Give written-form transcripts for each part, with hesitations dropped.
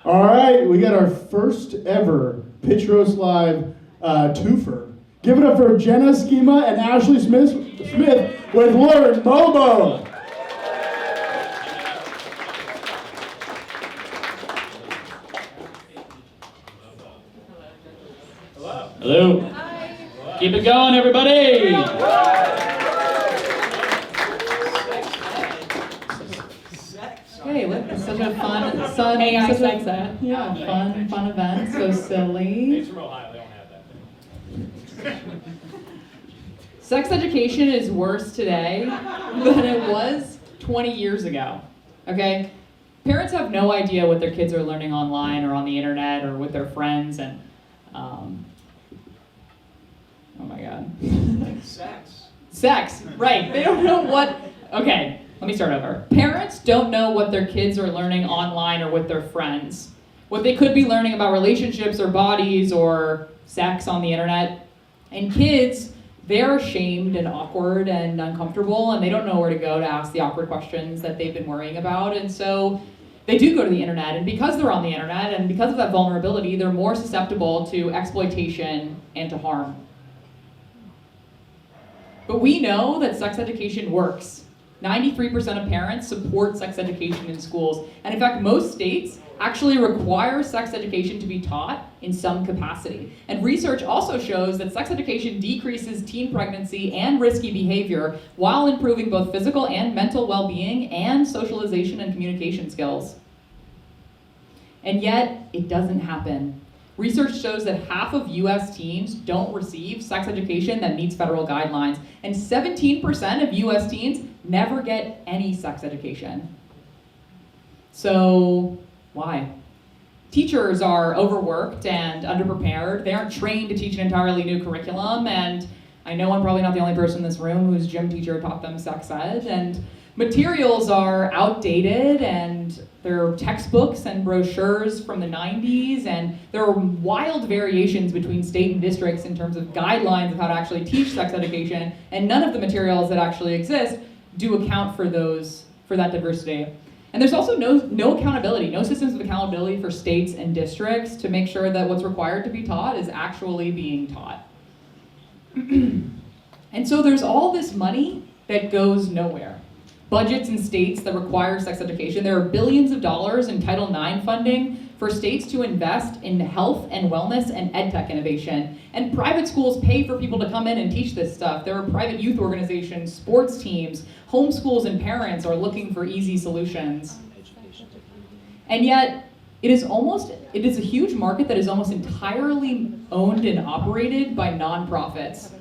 All right, we got our first ever Pitch Roast Live twofer. Give it up for Jenna Schema and Ashley Smith with Learn Mobo. Hello. Hi. Keep it going, everybody. Hey, look, it's such a fun, fun event. So silly. Thanks from Ohio. They don't have that thing. Sex education is worse today than it was 20 years ago. Okay? Parents have no idea what their kids are learning online or on the internet or with their friends, and oh my god. Sex, right. They don't know what, okay, let me start over. Parents don't know what their kids are learning online or with their friends. What they could be learning about relationships or bodies or sex on the internet. And kids, they're ashamed and awkward and uncomfortable, and they don't know where to go to ask the awkward questions that they've been worrying about. And so they do go to the internet, and because they're on the internet and because of that vulnerability, they're more susceptible to exploitation and to harm. But we know that sex education works. 93% of parents support sex education in schools. And in fact, most states actually require sex education to be taught in some capacity. And research also shows that sex education decreases teen pregnancy and risky behavior while improving both physical and mental well-being and socialization and communication skills. And yet, it doesn't happen. Research shows that half of US teens don't receive sex education that meets federal guidelines, and 17% of US teens never get any sex education. So, why? Teachers are overworked and underprepared. They aren't trained to teach an entirely new curriculum, and I know I'm probably not the only person in this room whose gym teacher taught them sex ed, and materials are outdated, and there are textbooks and brochures from the 90s, and there are wild variations between state and districts in terms of guidelines of how to actually teach sex education, and none of the materials that actually exist do account for that diversity. And there's also no accountability, no systems of accountability for states and districts to make sure that what's required to be taught is actually being taught. And so there's all this money that goes nowhere. Budgets in states that require sex education. There are billions of dollars in Title IX funding for states to invest in health and wellness and edtech innovation. And private schools pay for people to come in and teach this stuff. There are private youth organizations, sports teams, homeschools, and parents are looking for easy solutions. And yet, it is a huge market that is almost entirely owned and operated by nonprofits.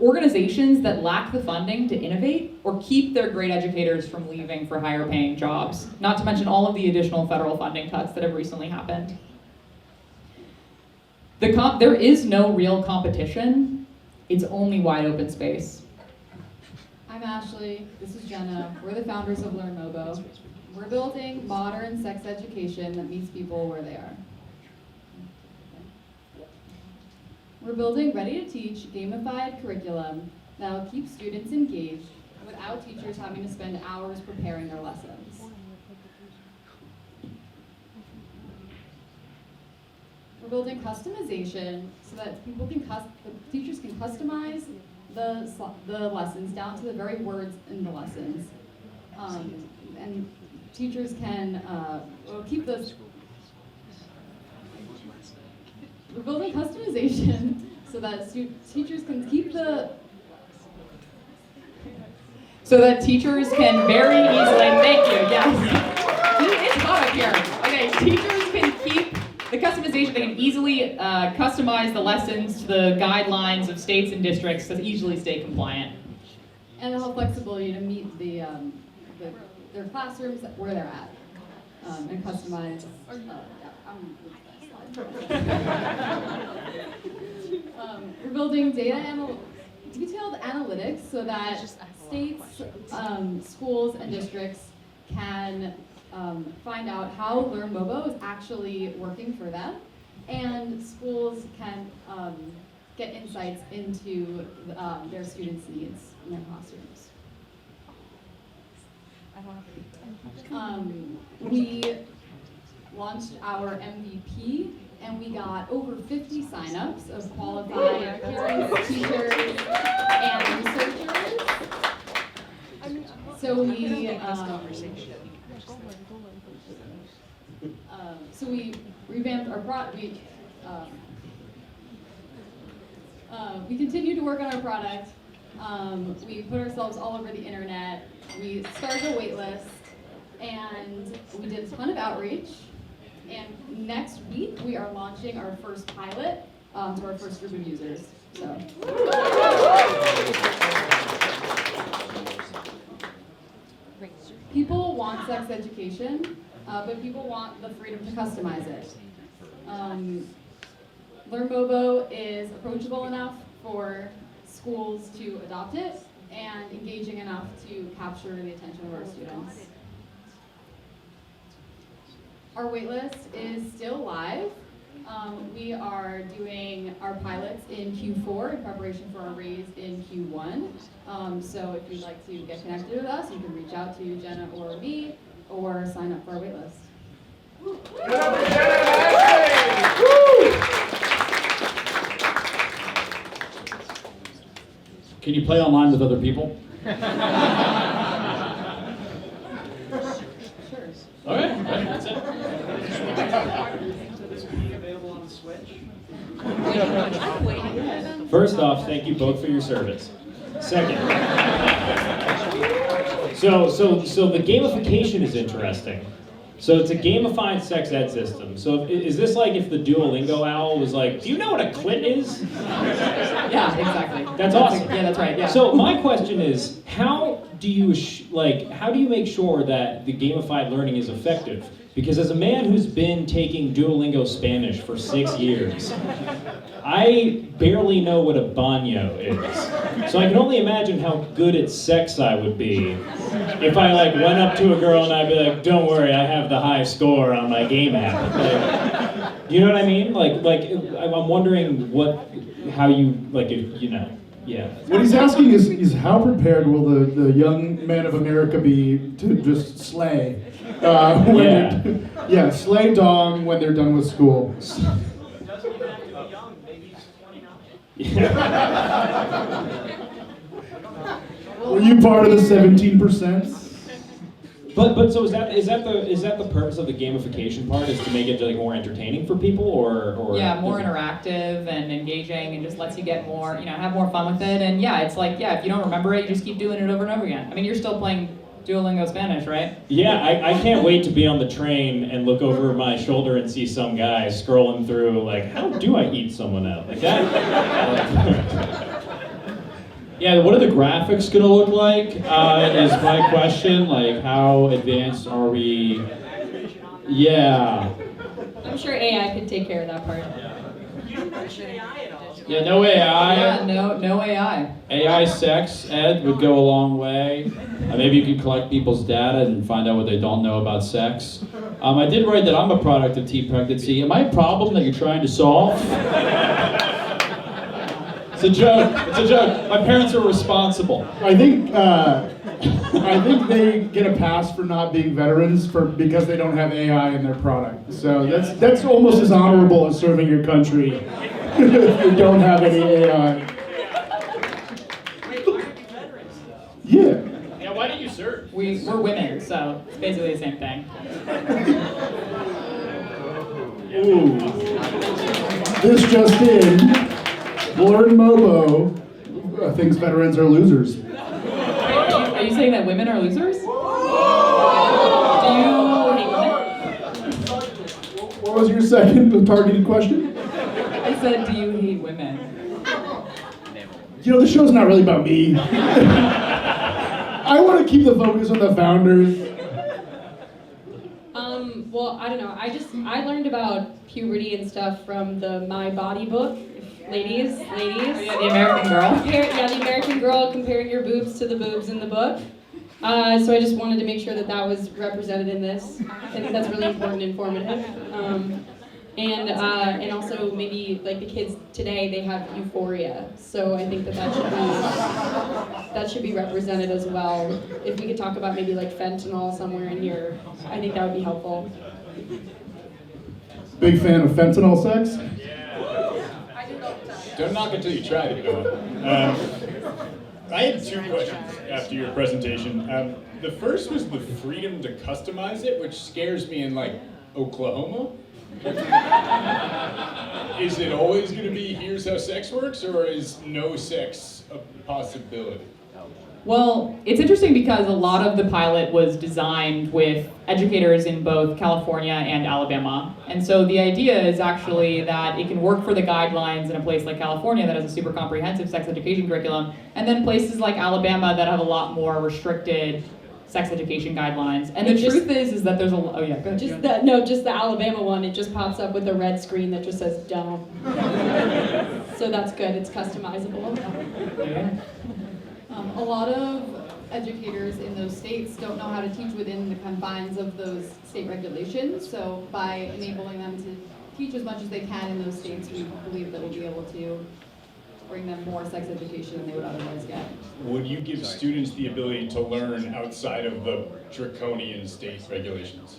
Organizations that lack the funding to innovate or keep their great educators from leaving for higher paying jobs, not to mention all of the additional federal funding cuts that have recently happened. There is no real competition, it's only wide open space. I'm Ashley, this is Jenna. We're the founders of Learn Mobo. We're building modern sex education that meets people where they are. We're building ready-to-teach, gamified curriculum that will keep students engaged without teachers having to spend hours preparing their lessons. We're building customization so that teachers can customize the lessons down to the very words in the lessons. And teachers can keep those. We're building customization so that teachers can keep So that teachers can very easily, thank you, yes. It's hot up here. Okay, teachers can keep the customization, they can easily customize the lessons to the guidelines of states and districts to easily stay compliant. And they'll have flexibility to meet their classrooms where they're at and customize. We're building detailed analytics so that states, schools, and districts can find out how Learn Mobo is actually working for them, and schools can get insights into their students' needs in their classrooms. launched our MVP, and we got over 50 signups of qualified parents, teachers, and researchers. So we revamped our product. We continue to work on our product. We put ourselves all over the internet. We started a wait list, and we did a ton of outreach. And next week, we are launching our first pilot to our first group of users. So. People want sex education, but people want the freedom to customize it. Learn Mobo is approachable enough for schools to adopt it and engaging enough to capture the attention of our students. Our waitlist is still live. We are doing our pilots in Q4 in preparation for our raise in Q1. So if you'd like to get connected with us, you can reach out to Jenna or me or sign up for our waitlist. Can you play online with other people? Sure. All right, that's it. Available on the Switch. First off, thank you both for your service. Second, so the gamification is interesting. So it's a gamified sex ed system. So is this like if the Duolingo owl was like, do you know what a clit is? Yeah, exactly. That's awesome. Yeah, that's right. Yeah. So my question is, how do you make sure that the gamified learning is effective? Because as a man who's been taking Duolingo Spanish for 6 years, I barely know what a baño is. So I can only imagine how good at sex I would be if I went up to a girl and I'd be like, don't worry, I have the high score on my game app. You know what I mean? I'm wondering how you, yeah. What he's asking is how prepared will the young men of America be to just slay? Slay dong when they're done with school. Were you part of the 17%? But so is that the purpose of the gamification part, is to make it more entertaining for people, or yeah, more interactive and engaging, and just lets you get more, have more fun with it. And yeah, it's if you don't remember it, you just keep doing it over and over again. I mean, you're still playing Duolingo Spanish, right? Yeah, I can't wait to be on the train and look over my shoulder and see some guy scrolling through how do I eat someone out like that? Yeah, what are the graphics gonna look like? Is my question. How advanced are we? Yeah. I'm sure AI could take care of that part. You didn't mention AI at all. Yeah, no AI. Yeah, no AI. AI sex ed would go a long way. Maybe you could collect people's data and find out what they don't know about sex. I did write that I'm a product of teen pregnancy. Am I a problem that you're trying to solve? It's a joke. It's a joke. My parents are responsible. I think they get a pass for not being veterans because they don't have AI in their product. So that's almost as honorable as serving your country if you don't have any AI. Wait, why aren't you veterans? Yeah. Yeah, why don't you serve? We're women, so it's basically the same thing. Ooh. This just in. Learn Mobo thinks veterans are losers. Wait, are you saying that women are losers? Do you hate women? What was your second targeted question? I said, do you hate women? The show's not really about me. I want to keep the focus on the founders. Well, I don't know. I learned about puberty and stuff from the My Body book. Ladies. Oh, yeah, the American Girl. The American Girl, comparing your boobs to the boobs in the book. So I just wanted to make sure that was represented in this. I think that's really important and informative. And also maybe the kids today, they have euphoria. So I think that should be represented as well. If we could talk about maybe fentanyl somewhere in here, I think that would be helpful. Big fan of fentanyl sex? Don't knock it till you try it, though. I had two questions after your presentation. The first was the freedom to customize it, which scares me in like Oklahoma. Is it always going to be here's how sex works, or is no sex a possibility? Well, it's interesting because a lot of the pilot was designed with educators in both California and Alabama. And so the idea is actually that it can work for the guidelines in a place like California that has a super comprehensive sex education curriculum, and then places like Alabama that have a lot more restricted sex education guidelines. And the truth is that there's a, oh yeah, go ahead. Just the Alabama one, it just pops up with a red screen that just says don't. So that's good, it's customizable. A lot of educators in those states don't know how to teach within the confines of those state regulations. So by enabling them to teach as much as they can in those states, we believe that we'll be able to bring them more sex education than they would otherwise get. Would you give students the ability to learn outside of the draconian state regulations?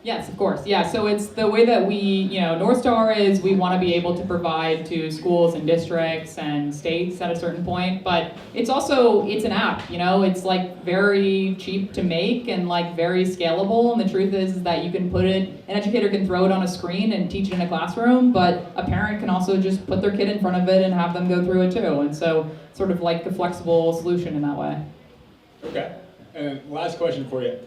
Yes, of course. Yeah, so it's the way that we, North Star is we want to be able to provide to schools and districts and states at a certain point, but it's an app, it's like very cheap to make and like very scalable, and the truth is that you can an educator can throw it on a screen and teach it in a classroom, but a parent can also just put their kid in front of it and have them go through it too, and so sort of like a flexible solution in that way. Okay, and last question for you.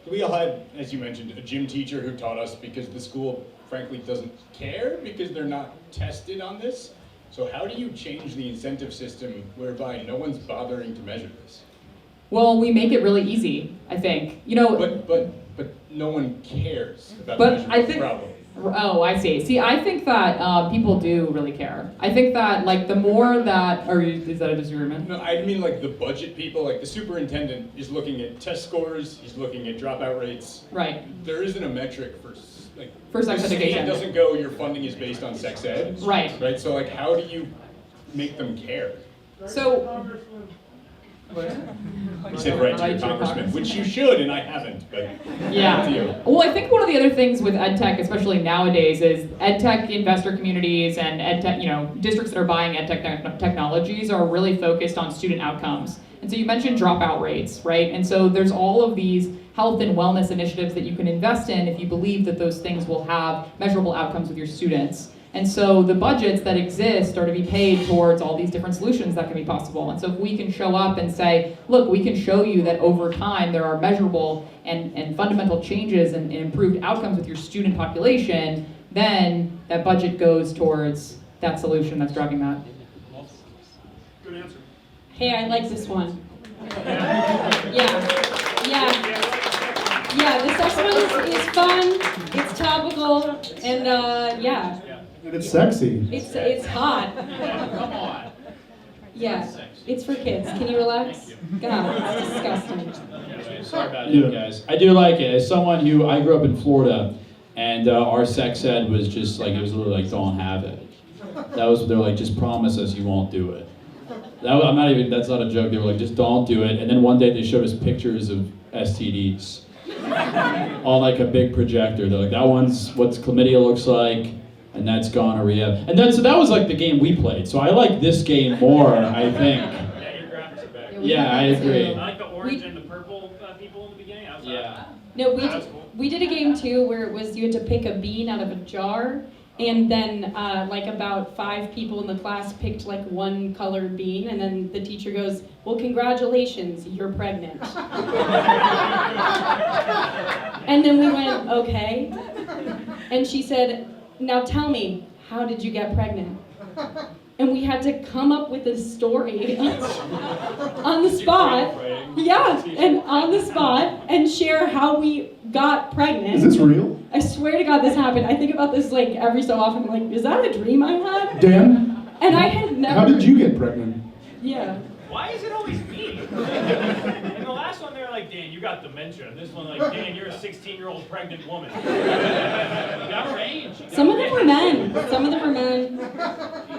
We all had, as you mentioned, a gym teacher who taught us because the school, frankly, doesn't care because they're not tested on this. So how do you change the incentive system whereby no one's bothering to measure this? Well, we make it really easy, I think. But no one cares about measuring the problem. Oh, I see. See, I think that people do really care. I think that, like, the more that, or is that a disagreement? No, I mean like the budget people, like the superintendent is looking at test scores, he's looking at dropout rates. Right. There isn't a metric for sex education. It doesn't go, your funding is based on sex ed. Right. Right, so like how do you make them care? So, You said right to your congressman, which you should, and I haven't, but yeah. up to you. Well, I think one of the other things with EdTech, especially nowadays, is EdTech investor communities and EdTech, districts that are buying EdTech technologies are really focused on student outcomes. And so you mentioned dropout rates, right? And so there's all of these health and wellness initiatives that you can invest in if you believe that those things will have measurable outcomes with your students. And so the budgets that exist are to be paid towards all these different solutions that can be possible. And so if we can show up and say, look, we can show you that over time there are measurable and fundamental changes and improved outcomes with your student population, then that budget goes towards that solution that's driving that. Good answer. Hey, I like this one. Yeah, this next one is fun, it's topical, and yeah. And it's sexy. It's hot. Come on. Yeah, it's for kids. Can you relax? God, it's disgusting. Sorry about you guys. I do like it. As someone I grew up in Florida, and our sex ed was just like, it was literally like, don't have it. They're like, just promise us you won't do it. That's not a joke. They were like, just don't do it. And then one day they showed us pictures of STDs on like a big projector. They're like, that one's what chlamydia looks like. And that's gonorrhea. And then, so that was like the game we played. So I like this game more, I think. Yeah, your graphics are better. Yeah, I agree. I like the orange and the purple people in the beginning. Yeah. No, That was cool. we did a game too where it was you had to pick a bean out of a jar, and then like about 5 people in the class picked like one colored bean, and then the teacher goes, well, congratulations, you're pregnant. And then we went, okay. And she said, now tell me, how did you get pregnant? And we had to come up with a story on the spot. Yeah, and on the spot, and share how we got pregnant. Is this real? I swear to God this happened. I think about this like every so often. I'm like, is that a dream I had? Dan? And I had never. How did you get pregnant? Yeah. Why is it always me? In the last one, they were like, Dan, you got dementia. This one, like, Dan, you're a 16-year-old pregnant woman. You got range. Some of them were men. Some of them were men.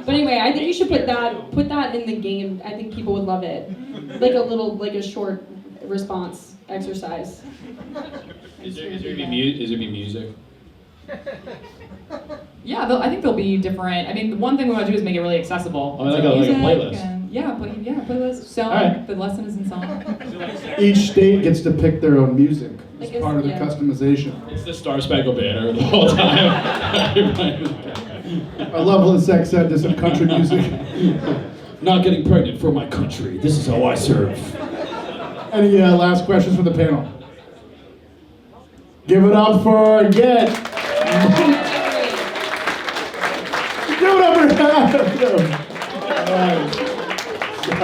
But anyway, I think you should put that in the game. I think people would love it. Like a short response exercise. Is there gonna be music? Yeah, I think they'll be different. I mean, the one thing we want to do is make it really accessible. Oh, like So a music playlist. and- playlist. Song. Alright. The lesson is in song. Each state gets to pick their own music I as guess, part of the yeah. customization. It's the Star Spangled Banner the whole time. I love when the sex ed to some country music. Not getting pregnant for my country. This is how I serve. Any last questions from the panel? Give it up for, again. Give it up for